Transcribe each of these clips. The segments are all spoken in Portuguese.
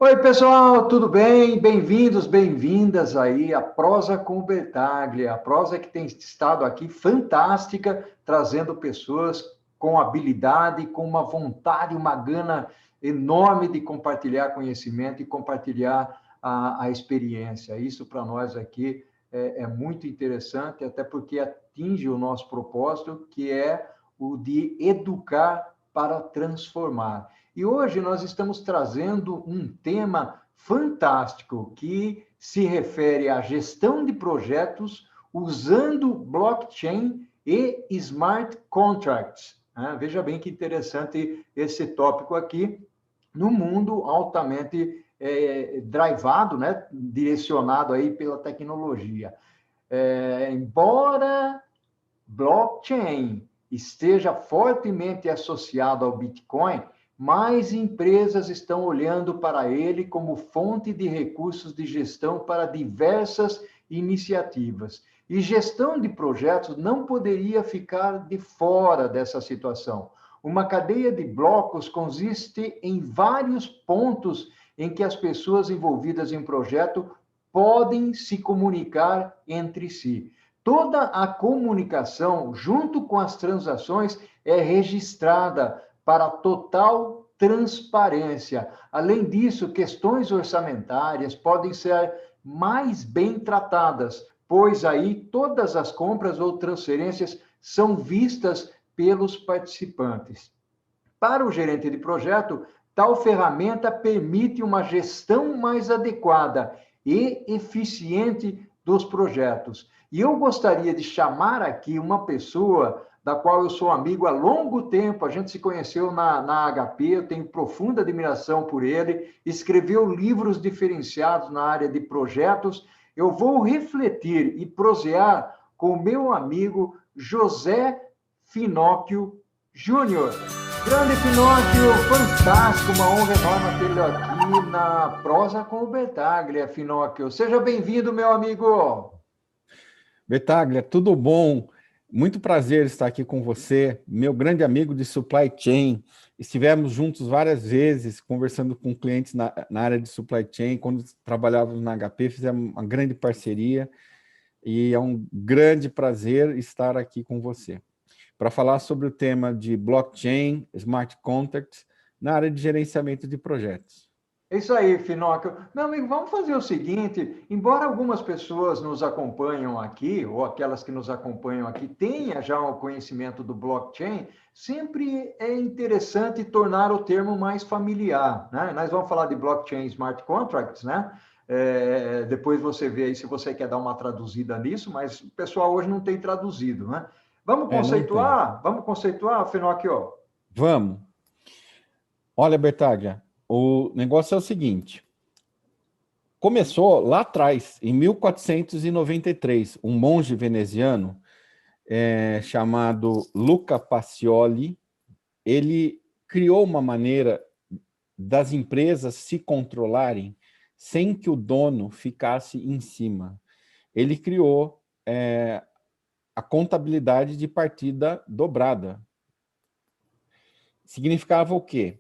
Oi, pessoal, tudo bem? Bem-vindos, bem-vindas aí à Prosa com Bertaglia, a prosa que tem estado aqui fantástica, trazendo pessoas com habilidade, com uma vontade, uma gana enorme de compartilhar conhecimento e compartilhar a experiência. Isso para nós aqui é muito interessante, até porque atinge o nosso propósito, que é o de educar para transformar. E hoje nós estamos trazendo um tema fantástico que se refere à gestão de projetos usando blockchain e smart contracts. Veja bem que interessante esse tópico aqui, no mundo altamente drivado, né, direcionado aí pela tecnologia. Embora blockchain esteja fortemente associado ao Bitcoin, mais empresas estão olhando para ele como fonte de recursos de gestão para diversas iniciativas. E gestão de projetos não poderia ficar de fora dessa situação. Uma cadeia de blocos consiste em vários pontos em que as pessoas envolvidas em projeto podem se comunicar entre si. Toda a comunicação, junto com as transações, é registrada para total transparência. Além disso, questões orçamentárias podem ser mais bem tratadas, pois aí todas as compras ou transferências são vistas pelos participantes. Para o gerente de projeto, tal ferramenta permite uma gestão mais adequada e eficiente dos projetos. E eu gostaria de chamar aqui uma pessoa da qual eu sou amigo há longo tempo, a gente se conheceu na HP, eu tenho profunda admiração por ele, escreveu livros diferenciados na área de projetos. Eu vou refletir e prosear com o meu amigo José Finóquio Júnior. Grande Pinóquio, fantástico, uma honra enorme tê-lo aqui na Prosa com o Bertaglia, Finóquio. Seja bem-vindo, meu amigo. Bertaglia, tudo bom? Muito prazer estar aqui com você, meu grande amigo de supply chain. Estivemos juntos várias vezes, conversando com clientes na área de supply chain. Quando trabalhávamos na HP, fizemos uma grande parceria e é um grande prazer estar aqui com você para falar sobre o tema de blockchain, smart contracts, na área de gerenciamento de projetos. É isso aí, Finóquio. Meu amigo, vamos fazer o seguinte: embora algumas pessoas nos acompanham aqui, ou aquelas que nos acompanham aqui tenham já o conhecimento do blockchain, sempre é interessante tornar o termo mais familiar, né? Nós vamos falar de blockchain smart contracts, né? Depois você vê aí se você quer dar uma traduzida nisso, mas o pessoal hoje não tem traduzido, né? Vamos Não tem. conceituar? Vamos conceituar, Finóquio? Vamos. Olha, Bertaglia, o negócio é o seguinte. Começou lá atrás, em 1493, um monge veneziano chamado Luca Pacioli, ele criou uma maneira das empresas se controlarem sem que o dono ficasse em cima. Ele criou a contabilidade de partida dobrada. Significava o quê?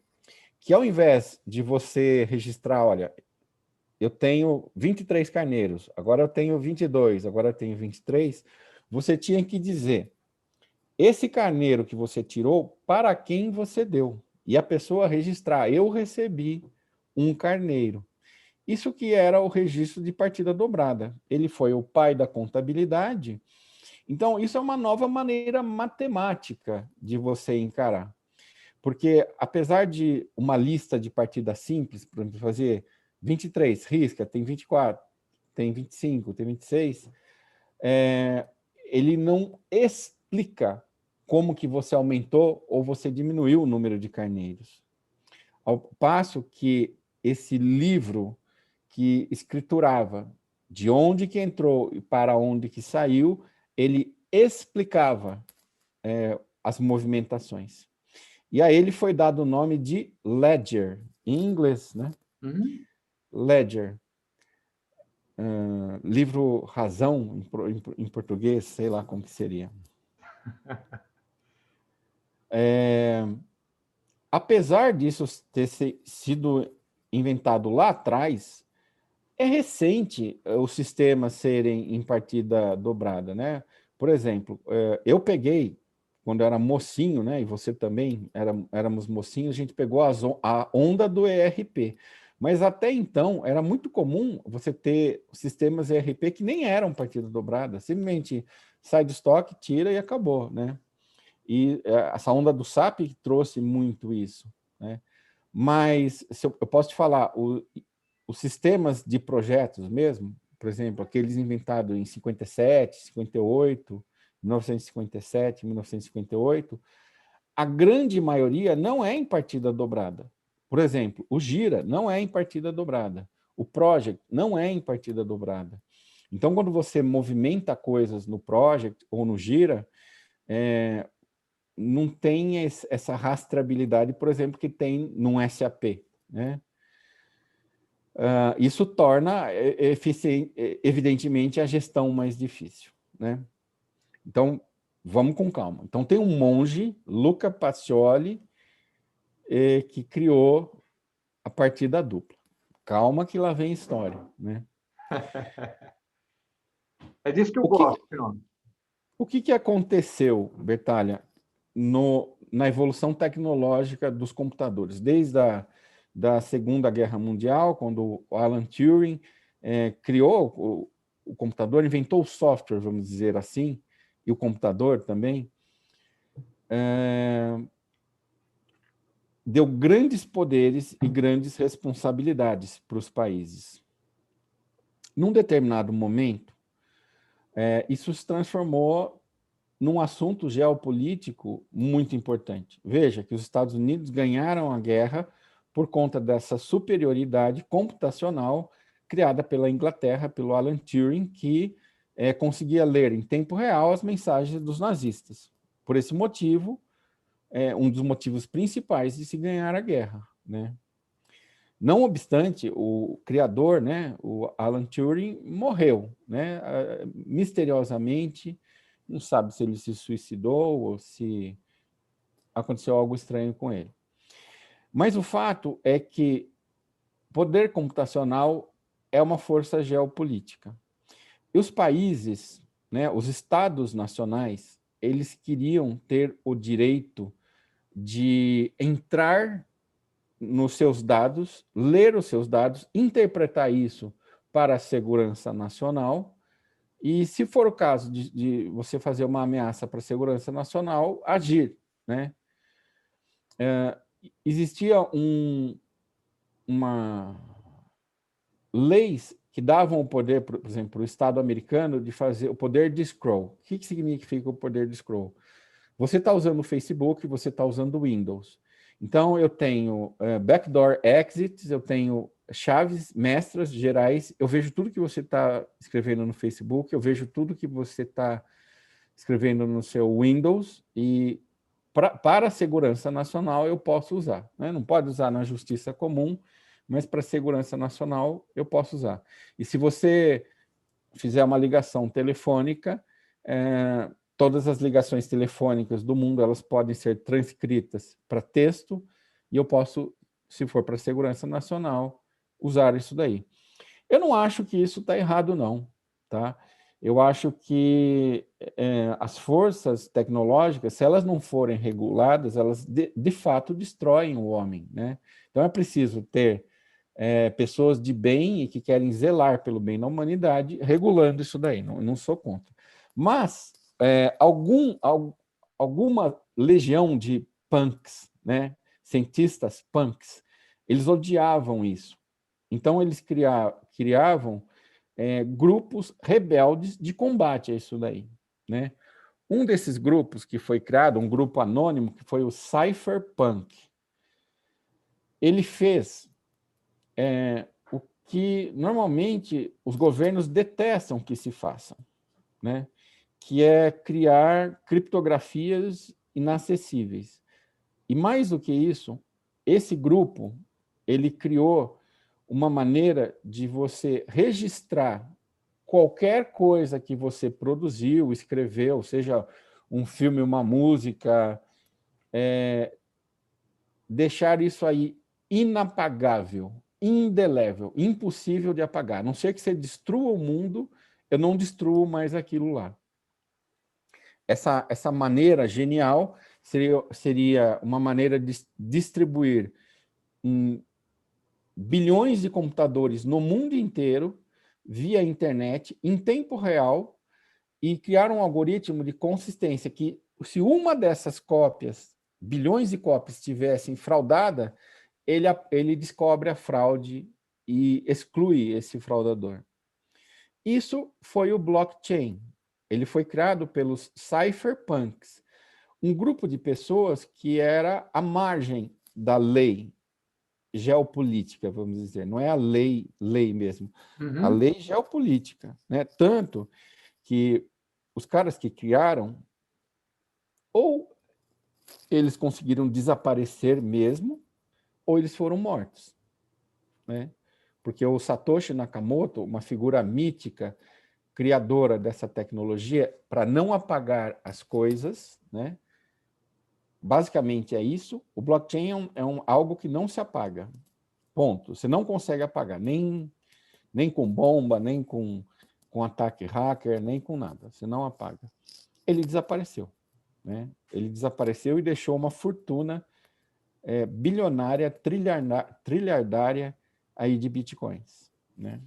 Que ao invés de você registrar, olha, eu tenho 23 carneiros, agora eu tenho 22, agora eu tenho 23, você tinha que dizer, esse carneiro que você tirou, para quem você deu? E a pessoa registrar, eu recebi um carneiro. Isso que era o registro de partida dobrada. Ele foi o pai da contabilidade. Então, isso é uma nova maneira matemática de você encarar. Porque, apesar de uma lista de partidas simples, por exemplo, fazer 23, risca, tem 24, tem 25, tem 26, ele não explica como que você aumentou ou você diminuiu o número de carneiros. Ao passo que esse livro que escriturava de onde que entrou e para onde que saiu, ele explicava as movimentações. E a ele foi dado o nome de ledger, em inglês, né? Ledger. Livro razão, em português, sei lá como que seria. Apesar disso ter sido inventado lá atrás, é recente os sistemas serem em partida dobrada, né? Por exemplo, eu peguei, quando eu era mocinho, né? E você também, éramos mocinhos, a gente pegou a onda do ERP. Mas até então, era muito comum você ter sistemas ERP que nem eram partida dobrada. Simplesmente sai do estoque, tira e acabou, né? E essa onda do SAP trouxe muito isso, né? Mas se eu posso te falar, os sistemas de projetos mesmo, por exemplo, aqueles inventados em 57, 58, 1957, 1958, a grande maioria não é em partida dobrada. Por exemplo, o Gira não é em partida dobrada. O Project não é em partida dobrada. Então, quando você movimenta coisas no Project ou no Gira, não tem essa rastreabilidade, por exemplo, que tem num SAP, né? Isso torna, evidentemente, a gestão mais difícil, né? Então, vamos com calma. Então, tem um monge, Luca Pacioli, que criou a partida dupla. Calma que lá vem história, né? É disso que eu gosto, Fernando. O que aconteceu, Bertalha, na evolução tecnológica dos computadores? Desde da Segunda Guerra Mundial, quando o Alan Turing criou o computador, inventou o software, vamos dizer assim, e o computador também, deu grandes poderes e grandes responsabilidades para os países. Num determinado momento, isso se transformou num assunto geopolítico muito importante. Veja que os Estados Unidos ganharam a guerra por conta dessa superioridade computacional criada pela Inglaterra, pelo Alan Turing, que conseguia ler em tempo real as mensagens dos nazistas. Por esse motivo, um dos motivos principais de se ganhar a guerra, né? Não obstante, o criador, né, o Alan Turing, morreu, né, misteriosamente. Não sabe se ele se suicidou ou se aconteceu algo estranho com ele. Mas o fato é que poder computacional é uma força geopolítica. E os países, né, os estados nacionais, eles queriam ter o direito de entrar nos seus dados, ler os seus dados, interpretar isso para a segurança nacional, e, se for o caso de você fazer uma ameaça para a segurança nacional, agir, né? Existia uma leis que davam o poder, por exemplo, para o Estado americano de fazer o poder de scroll. O que significa o poder de scroll? Você está usando o Facebook, você está usando o Windows. Então, eu tenho backdoor exits, eu tenho chaves mestras gerais, eu vejo tudo que você está escrevendo no Facebook, eu vejo tudo que você está escrevendo no seu Windows, e para a segurança nacional eu posso usar, né? Não pode usar na justiça comum, mas para a segurança nacional eu posso usar. E se você fizer uma ligação telefônica, todas as ligações telefônicas do mundo, elas podem ser transcritas para texto, e eu posso, se for para a segurança nacional, usar isso daí. Eu não acho que isso está errado, não, tá? Eu acho que as forças tecnológicas, se elas não forem reguladas, elas de fato destroem o homem, né? Então é preciso ter pessoas de bem e que querem zelar pelo bem da humanidade, regulando isso daí, não sou contra. Mas alguma legião de punks, né? Cientistas punks, eles odiavam isso. Então, eles criavam grupos rebeldes de combate a isso daí, né? Um desses grupos que foi criado, um grupo anônimo, que foi o Cypherpunk, ele fez o que normalmente os governos detestam que se façam, né? Que é criar criptografias inacessíveis. E mais do que isso, esse grupo, ele criou uma maneira de você registrar qualquer coisa que você produziu, escreveu, seja um filme, uma música, deixar isso aí inapagável. indelével, impossível de apagar. A não ser que você destrua o mundo, eu não destruo mais aquilo lá. Essa maneira genial seria uma maneira de distribuir bilhões de computadores no mundo inteiro, via internet, em tempo real, e criar um algoritmo de consistência que, se uma dessas cópias, bilhões de cópias, estivessem fraudada, ele descobre a fraude e exclui esse fraudador. Isso foi o blockchain. Ele foi criado pelos cypherpunks, um grupo de pessoas que era à margem da lei geopolítica, vamos dizer. Não é a lei mesmo. A lei geopolítica, né? Tanto que os caras que criaram, ou eles conseguiram desaparecer mesmo, ou eles foram mortos, né? Porque o Satoshi Nakamoto, uma figura mítica, criadora dessa tecnologia, para não apagar as coisas, né? Basicamente é isso. O blockchain algo que não se apaga. Ponto. Você não consegue apagar, nem com bomba, nem com ataque hacker, nem com nada. Você não apaga. Ele desapareceu, né? Ele desapareceu e deixou uma fortuna bilionária, trilhardária aí de bitcoins, né?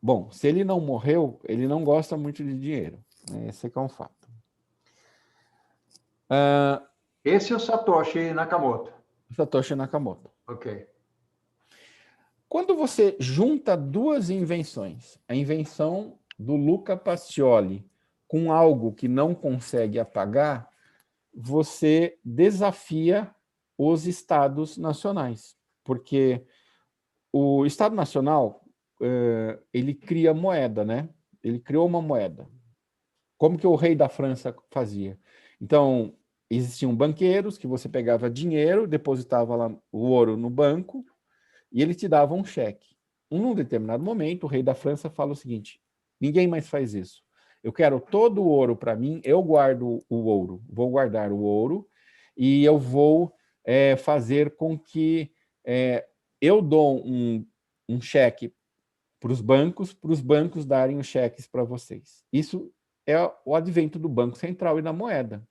Bom, se ele não morreu, ele não gosta muito de dinheiro, né? Esse é que é um fato. Esse é o Satoshi Nakamoto. Satoshi Nakamoto. Ok. Quando você junta duas invenções, a invenção do Luca Pacioli com algo que não consegue apagar, você desafia os estados nacionais, porque o Estado Nacional ele cria moeda, né? Ele criou uma moeda. Como que o rei da França fazia? Então, existiam banqueiros que você pegava dinheiro, depositava lá o ouro no banco e ele te dava um cheque. Num determinado momento, o rei da França fala o seguinte: ninguém mais faz isso. Eu quero todo o ouro para mim, eu guardo o ouro, vou guardar o ouro e eu vou fazer com que eu dou um cheque para os bancos darem os cheques para vocês. Isso é o advento do Banco Central e da moeda.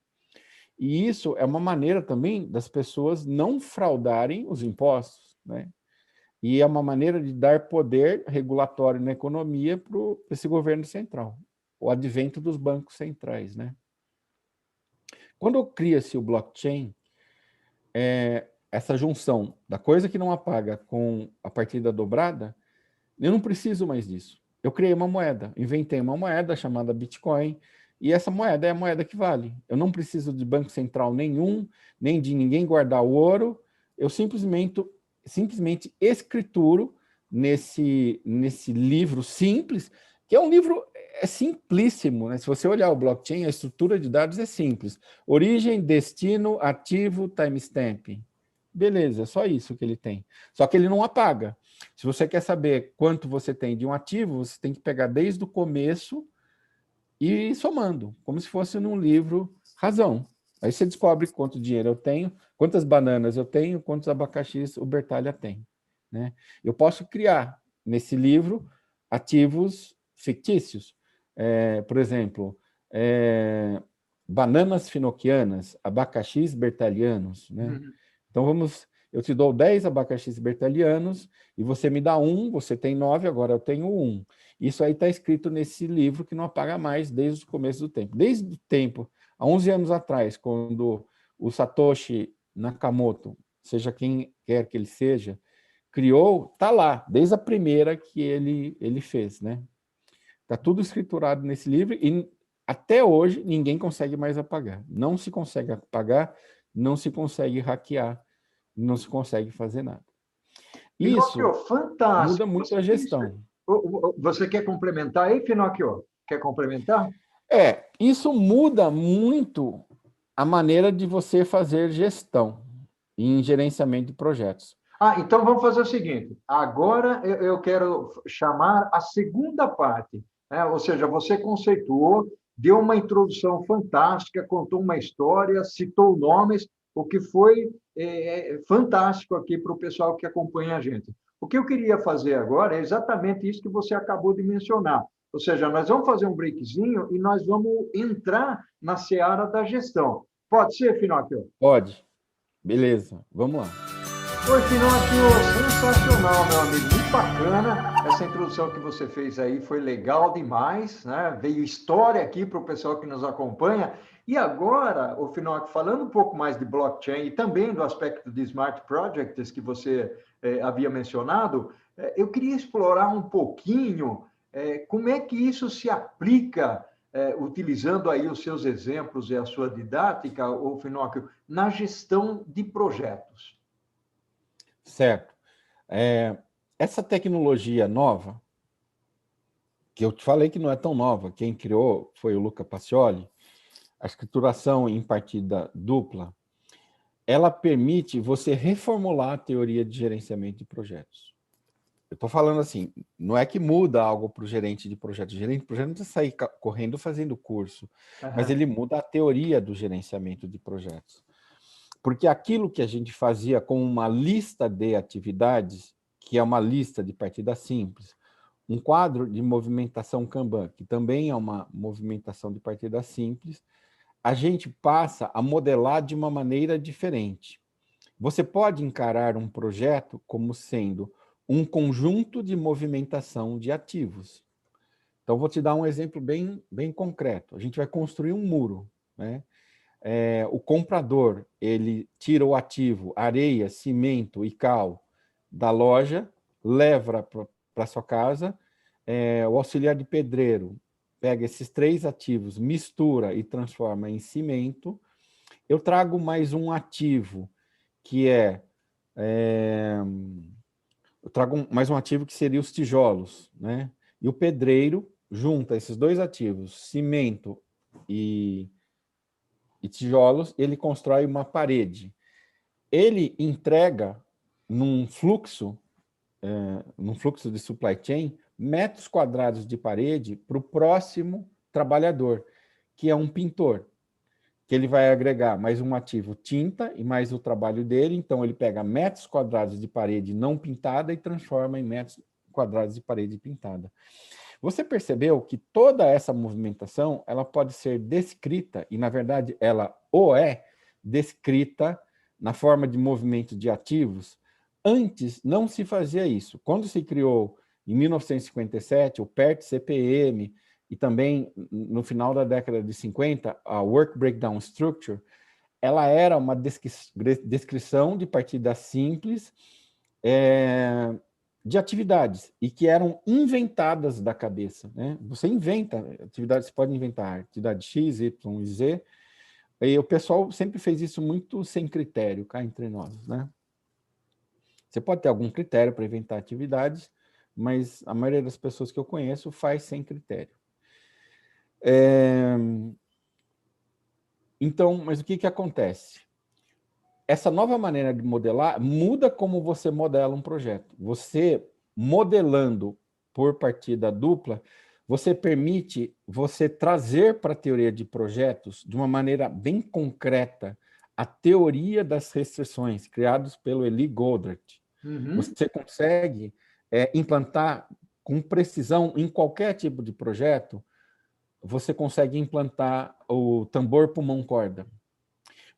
E isso é uma maneira também das pessoas não fraudarem os impostos, né? E é uma maneira de dar poder regulatório na economia para esse governo central, o advento dos bancos centrais, né? Quando cria-se o blockchain, essa junção da coisa que não apaga com a partida dobrada, eu não preciso mais disso. Eu criei uma moeda, inventei uma moeda chamada Bitcoin, e essa moeda é a moeda que vale. Eu não preciso de banco central nenhum, nem de ninguém guardar o ouro, eu simplesmente escrituro nesse livro simples, que é um livro simplíssimo, né? Se você olhar o blockchain, a estrutura de dados é simples. Origem, destino, ativo, timestamp. Beleza, é só isso que ele tem. Só que ele não apaga. Se você quer saber quanto você tem de um ativo, você tem que pegar desde o começo e ir somando, como se fosse num livro razão. Aí você descobre quanto dinheiro eu tenho, quantas bananas eu tenho, quantos abacaxis o Bertalha tem, né? Eu posso criar nesse livro ativos fictícios. Por exemplo, bananas finoquianas, abacaxis bertalianos, né? Então eu te dou 10 abacaxis bertalianos e você me dá 1, você tem 9, agora eu tenho 1. Isso aí está escrito nesse livro que não apaga mais desde o começo do tempo. Desde o tempo, há 11 anos atrás, quando o Satoshi Nakamoto, seja quem quer que ele seja, criou, está lá, desde a primeira que ele fez, né? Está tudo escriturado nesse livro e até hoje ninguém consegue mais apagar. Não se consegue apagar, não se consegue hackear, não se consegue fazer nada. Isso Pinóquio, fantástico. muda muito a gestão. Você quer complementar aí, Pinóquio? Quer complementar? Isso muda muito a maneira de você fazer gestão em gerenciamento de projetos. Então vamos fazer o seguinte. Agora eu quero chamar a segunda parte, né? Ou seja, você conceituou, deu uma introdução fantástica, contou uma história, citou nomes, o que foi fantástico aqui para o pessoal que acompanha a gente. O que eu queria fazer agora é exatamente isso que você acabou de mencionar. Ou seja, nós vamos fazer um breakzinho e nós vamos entrar na seara da gestão. Pode ser, Finóquio? Pode. Beleza, vamos lá. Oi, Finóquio, sensacional, meu amigo, muito bacana. Essa introdução que você fez aí foi legal demais, né? Veio história aqui para o pessoal que nos acompanha. E agora, o Finóquio, falando um pouco mais de blockchain e também do aspecto de smart projects que você havia mencionado, eu queria explorar um pouquinho como é que isso se aplica, utilizando aí os seus exemplos e a sua didática, o Finóquio, na gestão de projetos. Certo. Essa tecnologia nova, que eu te falei que não é tão nova, quem criou foi o Luca Pacioli, a escrituração em partida dupla, ela permite você reformular a teoria de gerenciamento de projetos. Eu estou falando assim, não é que muda algo para o gerente de projeto. O gerente de projeto não precisa sair correndo fazendo curso, mas ele muda a teoria do gerenciamento de projetos. Porque aquilo que a gente fazia com uma lista de atividades, que é uma lista de partida simples, um quadro de movimentação Kanban, que também é uma movimentação de partida simples, a gente passa a modelar de uma maneira diferente. Você pode encarar um projeto como sendo um conjunto de movimentação de ativos. Então, vou te dar um exemplo bem concreto. A gente vai construir um muro, né? O comprador, ele tira o ativo areia, cimento e cal da loja, leva para sua casa, o auxiliar de pedreiro pega esses 3 ativos, mistura e transforma em cimento. Eu trago mais um ativo, que eu trago mais um ativo que seria os tijolos, né? E o pedreiro junta esses 2 ativos, cimento e tijolos, ele constrói uma parede. Ele entrega num fluxo de supply chain, metros quadrados de parede para o próximo trabalhador, que é um pintor, que ele vai agregar mais um ativo tinta e mais o trabalho dele, então ele pega metros quadrados de parede não pintada e transforma em metros quadrados de parede pintada. Você percebeu que toda essa movimentação ela pode ser descrita, e na verdade ela é descrita na forma de movimento de ativos. Antes não se fazia isso. Quando se criou em 1957 o PERT-CPM e também no final da década de 50 a Work Breakdown Structure, ela era uma descrição de partida simples de atividades e que eram inventadas da cabeça, né? Você inventa atividades, você pode inventar atividade X, Y e Z, e o pessoal sempre fez isso muito sem critério, cá entre nós, né? Você pode ter algum critério para inventar atividades, mas a maioria das pessoas que eu conheço faz sem critério. Então, mas o que acontece? Essa nova maneira de modelar muda como você modela um projeto. Você, modelando por partida dupla, você permite você trazer para a teoria de projetos, de uma maneira bem concreta, a teoria das restrições, criados pelo Eli Goldratt. Você consegue implantar com precisão em qualquer tipo de projeto, você consegue implantar o tambor pulmão corda.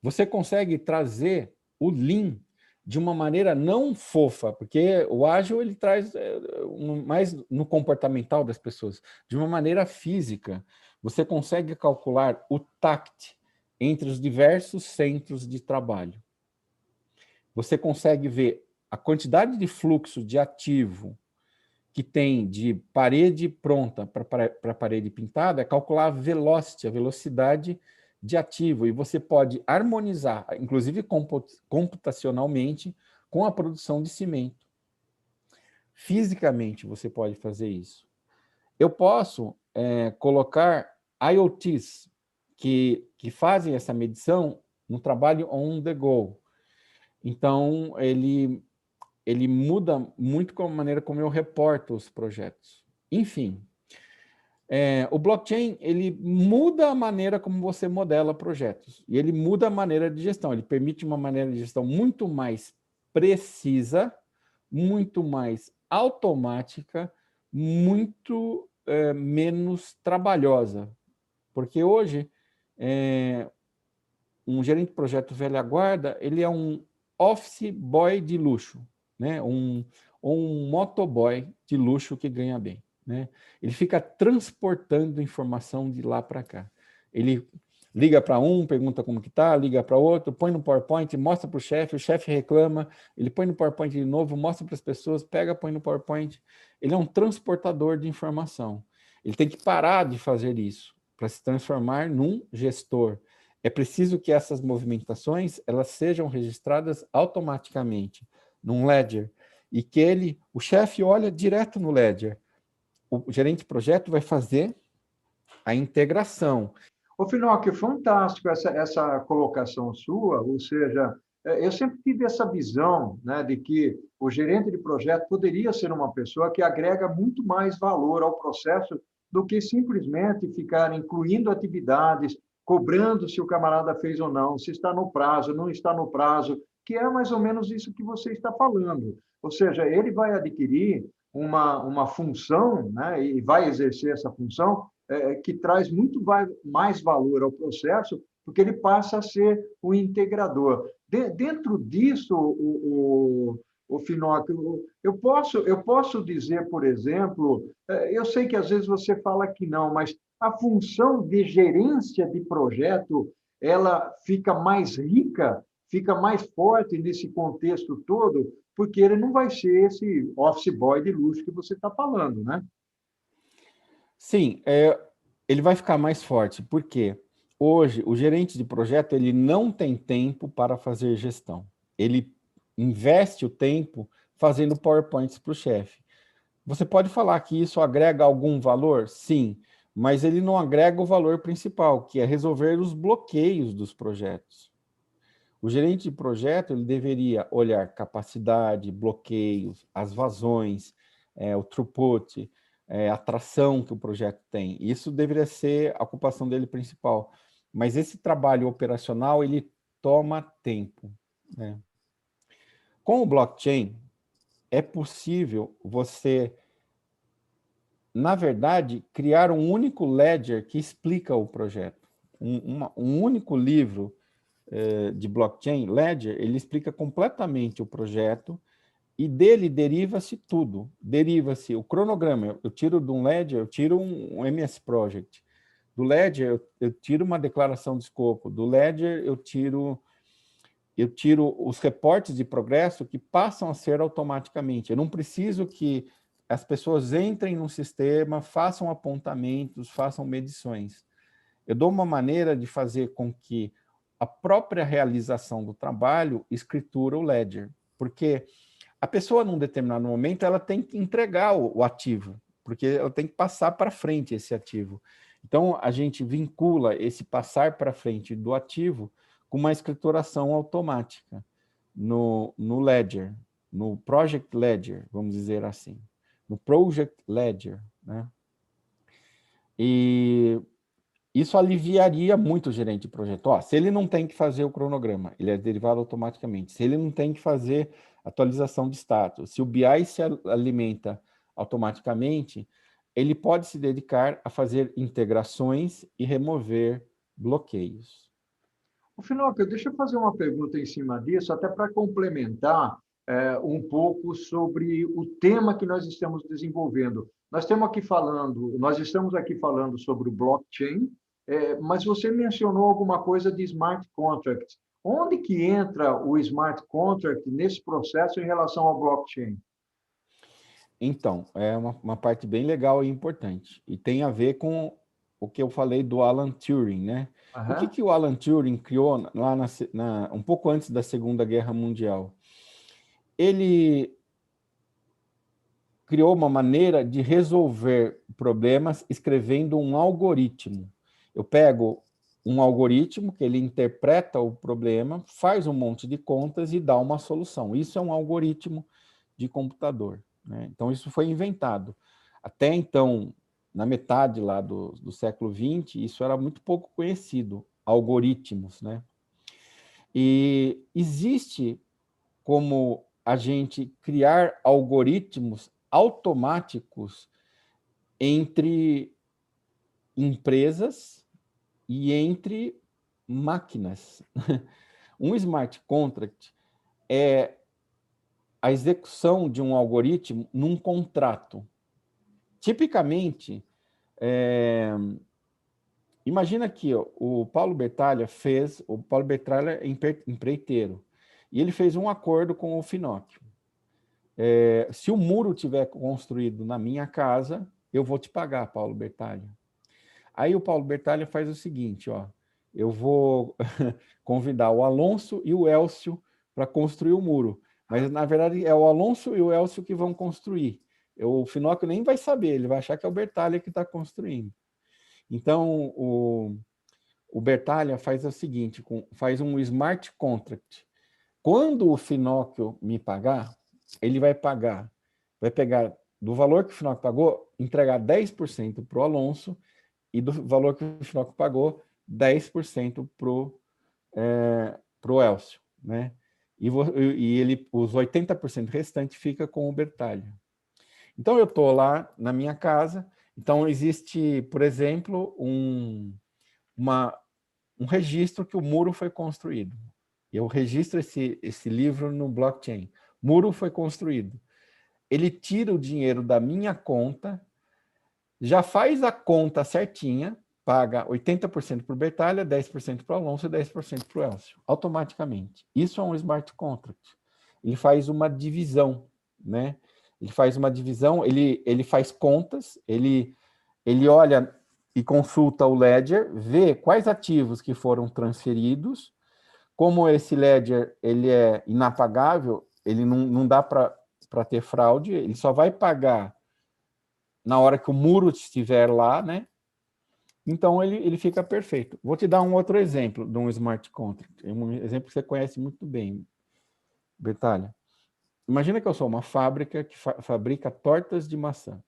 Você consegue trazer o Lean de uma maneira não fofa, porque o ágil ele traz mais no comportamental das pessoas, de uma maneira física. Você consegue calcular o TACT entre os diversos centros de trabalho. Você consegue ver a quantidade de fluxo de ativo que tem de parede pronta para parede pintada, calcular a velocity, a velocidade de ativo, e você pode harmonizar, inclusive computacionalmente, com a produção de cimento. Fisicamente, você pode fazer isso. Eu posso colocar IoTs, que fazem essa medição no trabalho on the go. Então, ele muda muito com a maneira como eu reporto os projetos. Enfim, o blockchain, ele muda a maneira como você modela projetos. E ele muda a maneira de gestão. Ele permite uma maneira de gestão muito mais precisa, muito mais automática, muito menos trabalhosa. Porque hoje, um gerente de projeto velha guarda, ele é um office boy de luxo, né? um motoboy de luxo que ganha bem. Né? Ele fica transportando informação de lá para cá. Ele liga para um, pergunta como que está, liga para outro, põe no PowerPoint, mostra para o chefe reclama, ele põe no PowerPoint de novo, mostra para as pessoas, pega, põe no PowerPoint. Ele é um transportador de informação. Ele tem que parar de fazer isso para se transformar num gestor. É preciso que essas movimentações elas sejam registradas automaticamente num ledger e que o chefe olha direto no ledger. O gerente de projeto vai fazer a integração. Ô, Finocchio, fantástico essa colocação sua, ou seja, eu sempre tive essa visão, né, de que o gerente de projeto poderia ser uma pessoa que agrega muito mais valor ao processo do que simplesmente ficar incluindo atividades, cobrando se o camarada fez ou não, se está no prazo, não está no prazo, que é mais ou menos isso que você está falando. Ou seja, ele vai adquirir uma função, né, e vai exercer essa função que traz muito mais valor ao processo, porque ele passa a ser o integrador. Dentro disso, o Finocchio, eu posso dizer, por exemplo, eu sei que às vezes você fala que não, mas a função de gerência de projeto, ela fica mais rica, fica mais forte nesse contexto todo, porque ele não vai ser esse office boy de luxo que você está falando, né? Sim, ele vai ficar mais forte, porque hoje o gerente de projeto ele não tem tempo para fazer gestão. Ele investe o tempo fazendo PowerPoints para o chefe. Você pode falar que isso agrega algum valor? Sim, mas ele não agrega o valor principal, que é resolver os bloqueios dos projetos. O gerente de projeto ele deveria olhar capacidade, bloqueios, as vazões, o throughput, a tração que o projeto tem. Isso deveria ser a ocupação dele principal. Mas esse trabalho operacional, ele toma tempo. Né? Com o blockchain, é possível você, na verdade, criar um único ledger que explica o projeto. Um único livro de blockchain, Ledger, ele explica completamente o projeto e dele deriva-se tudo. Deriva-se o cronograma. Eu tiro de um Ledger, eu tiro um MS Project. Do Ledger, eu tiro uma declaração de escopo. Do Ledger, eu tiro os reportes de progresso que passam a ser automaticamente. Eu não preciso que as pessoas entrem no sistema, façam apontamentos, façam medições. Eu dou uma maneira de fazer com que a própria realização do trabalho escritura o ledger, porque a pessoa, num determinado momento, ela tem que entregar o ativo, porque ela tem que passar para frente esse ativo. Então, a gente vincula esse passar para frente do ativo com uma escrituração automática no ledger, no project ledger, vamos dizer assim, no project ledger, né? E isso aliviaria muito o gerente de projeto. Ó, se ele não tem que fazer o cronograma, ele é derivado automaticamente. Se ele não tem que fazer atualização de status, se o BI se alimenta automaticamente, ele pode se dedicar a fazer integrações e remover bloqueios. O Finocchio, deixa eu fazer uma pergunta em cima disso, até para complementar um pouco sobre o tema que nós estamos desenvolvendo. Nós estamos aqui falando sobre o blockchain, mas você mencionou alguma coisa de smart contracts. Onde que entra o smart contract nesse processo em relação ao blockchain? Então, é uma parte bem legal e importante. E tem a ver com o que eu falei do Alan Turing, né? O Aham. que o Alan Turing criou lá um pouco antes da Segunda Guerra Mundial? Ele criou uma maneira de resolver problemas escrevendo um algoritmo. Eu pego um algoritmo que ele interpreta o problema, faz um monte de contas e dá uma solução. Isso é um algoritmo de computador. Né? Então, isso foi inventado. Até então, na metade lá do século XX, isso era muito pouco conhecido, algoritmos. Né? E existe como a gente criar algoritmos automáticos entre empresas e entre máquinas. Um smart contract é a execução de um algoritmo num contrato. Tipicamente, imagina aqui, ó, o Paulo Bertalha é empreiteiro, e ele fez um acordo com o Finóquio. Se o muro tiver construído na minha casa, eu vou te pagar, Paulo Bertalha. Aí o Paulo Bertalha faz o seguinte, ó, eu vou convidar o Alonso e o Elcio para construir o muro, mas na verdade é o Alonso e o Elcio que vão construir. O Finóquio nem vai saber, ele vai achar que é o Bertalha que está construindo. Então, o Bertalha faz o seguinte, faz um smart contract. Quando o Finóquio me pagar, ele vai pegar do valor que o Finóquio pagou, entregar 10% para o Alonso, e do valor que o Finóquio pagou, 10% para o Elcio, né? E ele, os 80% restantes fica com o Bertalha. Então, eu estou lá na minha casa, então existe, por exemplo, um registro que o muro foi construído. Eu registro esse livro no blockchain. Muro foi construído. Ele tira o dinheiro da minha conta, já faz a conta certinha, paga 80% para o Bertalha, 10% para o Alonso e 10% para o Elcio, automaticamente. Isso é um smart contract. Ele faz uma divisão, né? Ele faz uma divisão, ele faz contas, ele olha e consulta o ledger, vê quais ativos que foram transferidos. Como esse ledger ele é inapagável, ele não dá para ter fraude, ele só vai pagar na hora que o muro estiver lá, né? Então, ele fica perfeito. Vou te dar um outro exemplo de um smart contract, um exemplo que você conhece muito bem, Bertalha. Imagina que eu sou uma fábrica que fabrica tortas de maçã.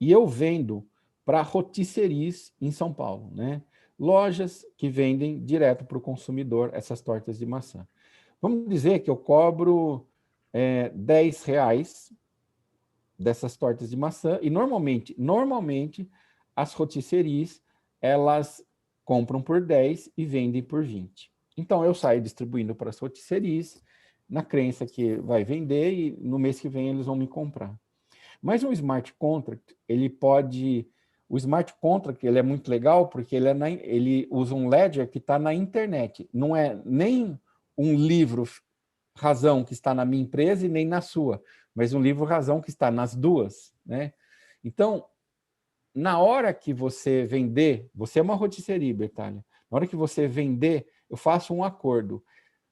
E eu vendo para rotisseries em São Paulo, né? Lojas que vendem direto para o consumidor essas tortas de maçã. Vamos dizer que eu cobro R$10 dessas tortas de maçã, e normalmente as rotisseries, elas compram por 10 e vendem por 20. Então, eu saio distribuindo para as rotisseries, na crença que vai vender, e no mês que vem eles vão me comprar. Mas um smart contract, o smart contract ele é muito legal porque ele usa um ledger que está na internet. Não é nem um livro razão que está na minha empresa e nem na sua, mas um livro razão que está nas duas, né? Então, na hora que você vender, você é uma rotisserie, Bertalha, na hora que você vender, eu faço um acordo.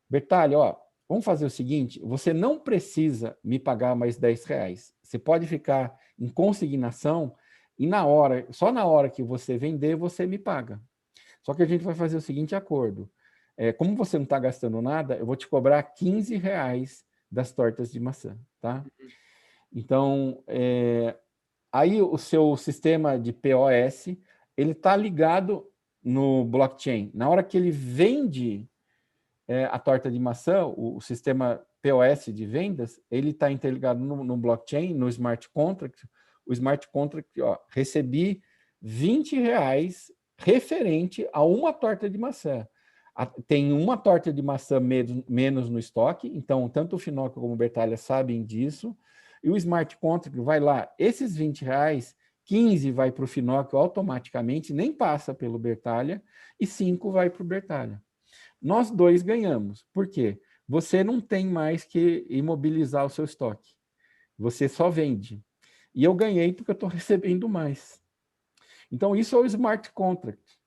Bertalha, ó, vamos fazer o seguinte, você não precisa me pagar mais R$10. Você pode ficar em consignação e só na hora que você vender, você me paga. Só que a gente vai fazer o seguinte acordo. Como você não está gastando nada, eu vou te cobrar R$15 das tortas de maçã, tá? Então, aí o seu sistema de POS, ele está ligado no blockchain. Na hora que ele vende a torta de maçã, o sistema POS de vendas, ele está interligado no blockchain, no smart contract. O smart contract, ó, recebi R$20 referente a uma torta de maçã. Tem uma torta de maçã menos no estoque, então tanto o Finóquio como o Bertalha sabem disso, e o smart contract vai lá, esses R$20, 15 vai para o Finóquio automaticamente, nem passa pelo Bertalha, e 5 vai para o Bertalha. Nós dois ganhamos. Por quê? Você não tem mais que imobilizar o seu estoque. Você só vende. E eu ganhei porque eu estou recebendo mais. Então, isso é o smart contract.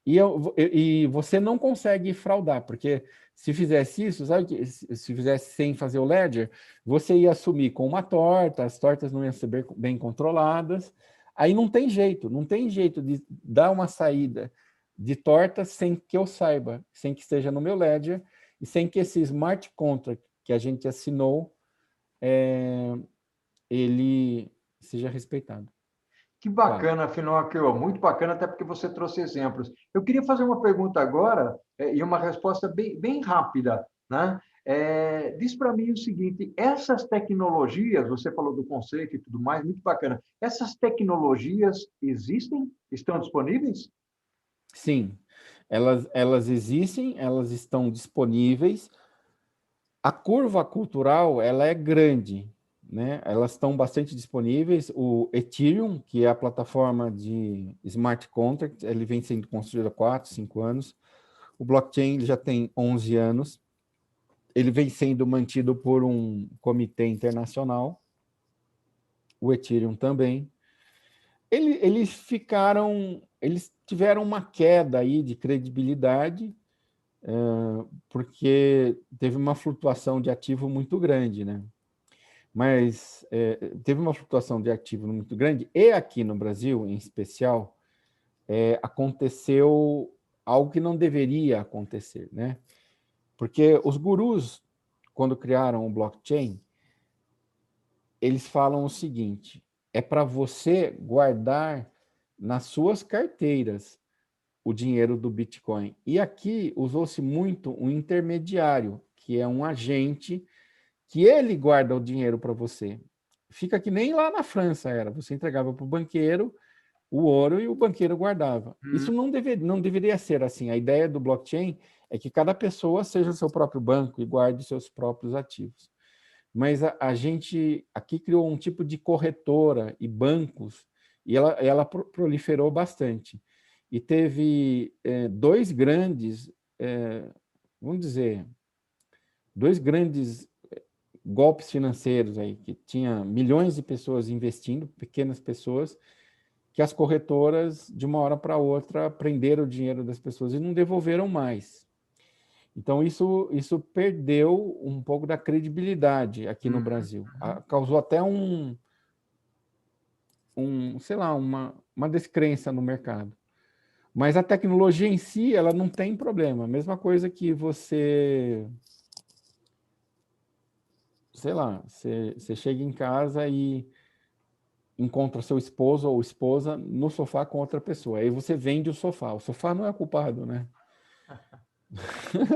E você não consegue fraudar, porque se fizesse isso, sabe, se fizesse sem fazer o ledger, você ia assumir com uma torta, as tortas não iam ser bem controladas. Aí não tem jeito de dar uma saída de torta sem que eu saiba, sem que esteja no meu ledger e sem que esse smart contract que a gente assinou, ele seja respeitado. Que bacana, Finóquio, muito bacana, até porque você trouxe exemplos. Eu queria fazer uma pergunta agora, e uma resposta bem rápida, né? Diz para mim o seguinte, essas tecnologias, você falou do conceito e tudo mais, muito bacana. Essas tecnologias existem? Estão disponíveis? Sim, elas existem, elas estão disponíveis. A curva cultural, ela é grande, né? Elas estão bastante disponíveis. O Ethereum, que é a plataforma de smart contract, ele vem sendo construído há 4, 5 anos. O blockchain ele já tem 11 anos. Ele vem sendo mantido por um comitê internacional. O Ethereum também. Eles tiveram uma queda aí de credibilidade, porque teve uma flutuação de ativo muito grande, né? Mas teve uma flutuação de ativo muito grande, e aqui no Brasil, em especial, aconteceu algo que não deveria acontecer, né? Porque os gurus, quando criaram o blockchain, eles falam o seguinte: é para você guardar nas suas carteiras o dinheiro do Bitcoin. E aqui usou-se muito um intermediário, que é um agente que ele guarda o dinheiro para você. Fica que nem lá na França era. Você entregava para o banqueiro o ouro e o banqueiro guardava. Isso não deveria ser assim. A ideia do blockchain é que cada pessoa seja o seu próprio banco e guarde seus próprios ativos. Mas a gente aqui criou um tipo de corretora e bancos, e ela proliferou bastante. E teve dois grandes, vamos dizer, dois grandes golpes financeiros aí, que tinha milhões de pessoas investindo, pequenas pessoas, que as corretoras, de uma hora para outra, prenderam o dinheiro das pessoas e não devolveram mais. Então, isso perdeu um pouco da credibilidade aqui no Brasil. Causou até sei lá, uma descrença no mercado. Mas a tecnologia em si, ela não tem problema. Mesma coisa que você, sei lá, você chega em casa e encontra seu esposo ou esposa no sofá com outra pessoa. Aí você vende o sofá. O sofá não é culpado, né?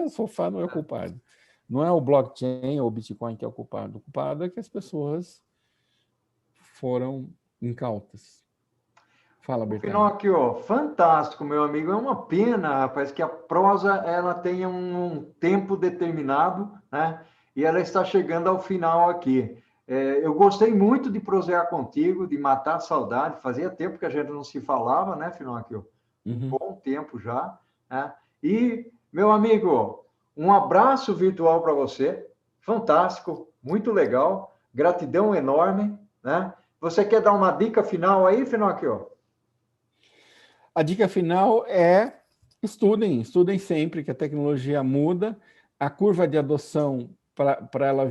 O sofá não é culpado. Não é o blockchain ou o Bitcoin que é o culpado. O culpado é que as pessoas foram incautas. Fala, O Bertani. Pinóquio, fantástico, meu amigo. É uma pena, rapaz, que a prosa ela tenha um tempo determinado, né? E ela está chegando ao final aqui. Eu gostei muito de prosear contigo, de matar a saudade. Fazia tempo que a gente não se falava, né, Pinóquio? Um bom tempo já, né? E, meu amigo, um abraço virtual para você. Fantástico, muito legal. Gratidão enorme, né? Você quer dar uma dica final aí, Pinóquio? A dica final é estudem sempre, que a tecnologia muda, a curva de adoção para ela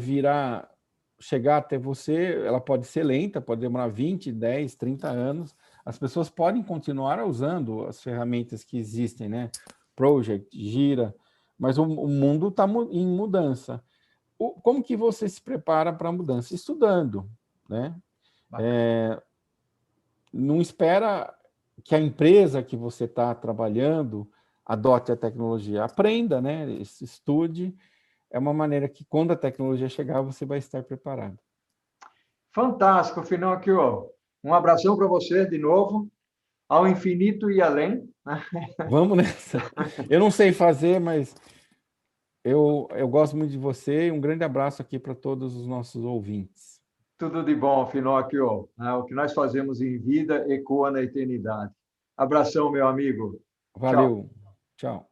chegar até você, ela pode ser lenta, pode demorar 20, 10, 30 anos. As pessoas podem continuar usando as ferramentas que existem, né? Project, Gira, mas o mundo está em mudança. Como que você se prepara para a mudança? Estudando, né? Não espera que a empresa que você está trabalhando adote a tecnologia. Aprenda, né? Estude. É uma maneira que, quando a tecnologia chegar, você vai estar preparado. Fantástico, Finocchio. Um abração para você de novo, ao infinito e além. Vamos nessa. Eu não sei fazer, mas eu gosto muito de você. Um grande abraço aqui para todos os nossos ouvintes. Tudo de bom, Finocchio. O que nós fazemos em vida ecoa na eternidade. Abração, meu amigo. Tchau. Valeu. Tchau.